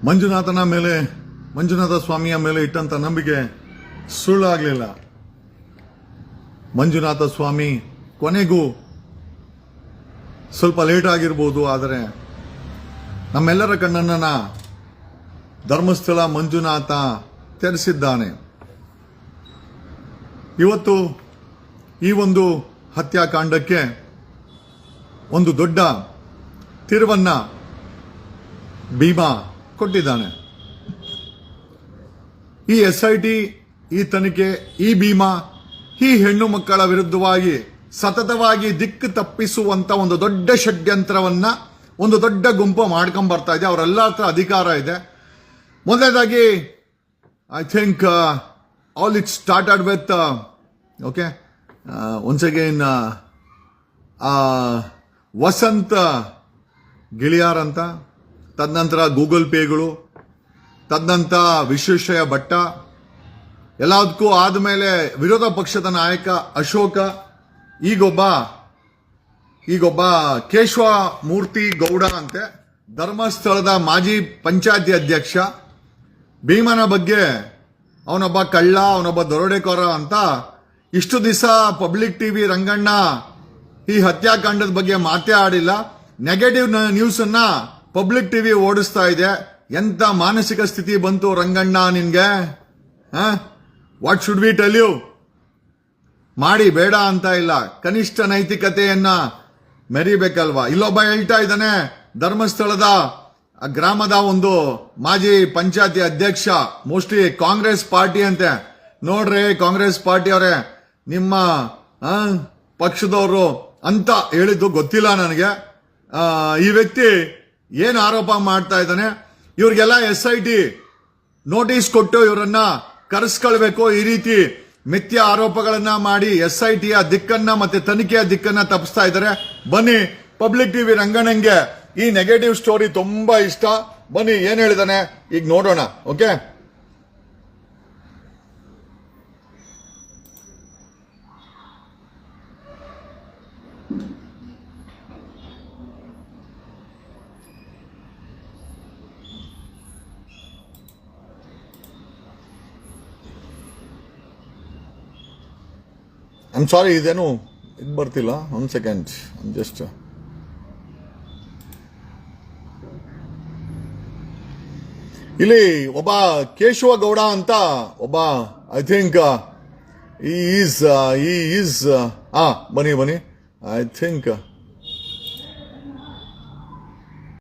ಮಂಜುನಾಥ ಸ್ವಾಮಿಯ ಮೇಲೆ ಇಟ್ಟಂತ ನಂಬಿಕೆ ಸುಳ್ಳಾಗಲಿಲ್ಲ. ಮಂಜುನಾಥ ಸ್ವಾಮಿ ಕೊನೆಗೂ ಸ್ವಲ್ಪ ಲೇಟ್ ಆಗಿರ್ಬೋದು, ಆದರೆ ನಮ್ಮೆಲ್ಲರ ಕಣ್ಣನ್ನ ಧರ್ಮಸ್ಥಳ ಮಂಜುನಾಥ ತೆರೆಸಿದ್ದಾನೆ. ಇವತ್ತು ಈ ಒಂದು ಹತ್ಯಾಕಾಂಡಕ್ಕೆ ಒಂದು ದೊಡ್ಡ ತಿರುವನ್ನ ಭೀಮಾ ಕೊಟ್ಟಿದ್ದಾನೆ. ಈ SIT, ಈ ತನಿಖೆ, ಈ ಭೀಮಾ, ಈ ಹೆಣ್ಣು ಮಕ್ಕಳ ವಿರುದ್ಧವಾಗಿ ಸತತವಾಗಿ ದಿಕ್ಕು ತಪ್ಪಿಸುವಂತ ಒಂದು ದೊಡ್ಡ ಷಡ್ಯಂತ್ರವನ್ನ ಒಂದು ದೊಡ್ಡ ಗುಂಪು ಮಾಡ್ಕೊಂಡ್ ಬರ್ತಾ ಇದೆ. ಅವರೆಲ್ಲ ಹತ್ರ ಅಧಿಕಾರ ಇದೆ. ಮೊದಲನೇದಾಗಿ I think all it started with once again Vasantha Giliyar ಅಂತ, ತದನಂತರ ಗೂಗಲ್ ಪೇಗಳು, ತದನಂತರ ವಿಶ್ವೇಶ್ವರಯ್ಯ ಭಟ್ಟ, ಎಲ್ಲದಕ್ಕೂ ಆದಮೇಲೆ ವಿರೋಧ ಪಕ್ಷದ ನಾಯಕ ಅಶೋಕ, ಈಗೊಬ್ಬ ಕೇಶವ ಮೂರ್ತಿ ಗೌಡ ಅಂತೆ, ಧರ್ಮಸ್ಥಳದ ಮಾಜಿ ಪಂಚಾಯತಿ ಅಧ್ಯಕ್ಷ. ಭೀಮನ ಬಗ್ಗೆ ಅವನೊಬ್ಬ ಕಳ್ಳ, ಅವನೊಬ್ಬ ದರೋಡೆಕೋರ ಅಂತ ಇಷ್ಟು ದಿವಸ ಪಬ್ಲಿಕ್ ಟಿವಿ ರಂಗಣ್ಣ ಈ ಹತ್ಯಾಕಾಂಡದ ಬಗ್ಗೆ ಮಾತೇ ಆಡಿಲ್ಲ. ನೆಗೆಟಿವ್ ನ್ಯೂಸ್ ಅನ್ನ ಪಬ್ಲಿಕ್ ಟಿವಿ ಓಡಿಸ್ತಾ ಇದೆ. ಎಂತ ಮಾನಸಿಕ ಸ್ಥಿತಿ ಬಂತು ರಂಗಣ್ಣ ನಿನ್ಗೆ? What should we tell you? ಮಾಡಿ ಬೇಡ ಅಂತ ಇಲ್ಲ, ಕನಿಷ್ಠ ನೈತಿಕತೆಯನ್ನ ಮೆರಿಬೇಕಲ್ವಾ? ಇಲ್ಲೊಬ್ಬ ಹೇಳ್ತಾ ಇದ್ದಾನೆ, ಧರ್ಮಸ್ಥಳದ ಗ್ರಾಮದ ಒಂದು ಮಾಜಿ ಪಂಚಾಯತಿ ಅಧ್ಯಕ್ಷ, ಮೋಸ್ಟ್ಲಿ ಕಾಂಗ್ರೆಸ್ ಪಾರ್ಟಿ ಅಂತೆ. ನೋಡ್ರಿ ಕಾಂಗ್ರೆಸ್ ಪಾರ್ಟಿ ಅವರೇ, ನಿಮ್ಮ ಪಕ್ಷದವರು ಅಂತ ಹೇಳಿದ್ದು ಗೊತ್ತಿಲ್ಲ ನನಗೆ. ಈ ವ್ಯಕ್ತಿ ಏನು ಆರೋಪ ಮಾಡ್ತಾ ಇದ್ದಾನೆ? ಇವ್ರಿಗೆಲ್ಲ SIT ನೋಟಿಸ್ ಕೊಟ್ಟು ಇವರನ್ನ ಕರೆಸ್ಕೊಳ್ಬೇಕು. ಈ ರೀತಿ ಮಿಥ್ಯ ಆರೋಪಗಳನ್ನ ಮಾಡಿ SITಯ ದಿಕ್ಕನ್ನ ಮತ್ತೆ ತನಿಖೆಯ ದಿಕ್ಕನ್ನ ತಪ್ಪಿಸ್ತಾ ಇದ್ದಾರೆ. ಬನ್ನಿ, ಪಬ್ಲಿಕ್ ಟಿವಿ ರಂಗಣ್ಣಂಗೆ ಈ ನೆಗೆಟಿವ್ ಸ್ಟೋರಿ ತುಂಬಾ ಇಷ್ಟ. ಬನ್ನಿ ಏನ್ ಹೇಳಿದಾನೆ ಈಗ ನೋಡೋಣ. ಓಕೆ, ಐಮ್ ಸಾರಿ, ಇದೇನು ಇದು ಬರ್ತಿಲ್ಲ. ಒಂದು ಸೆಕೆಂಡ್, ಜಸ್ಟ್ ಇಲ್ಲಿ ಒಬ್ಬ ಕೇಶವ ಗೌಡ ಅಂತ ಒಬ್ಬ, ಐ ಥಿಂಕ್ ಈಸ್ ಬನ್ನಿ ಐ ಥಿಂಕ್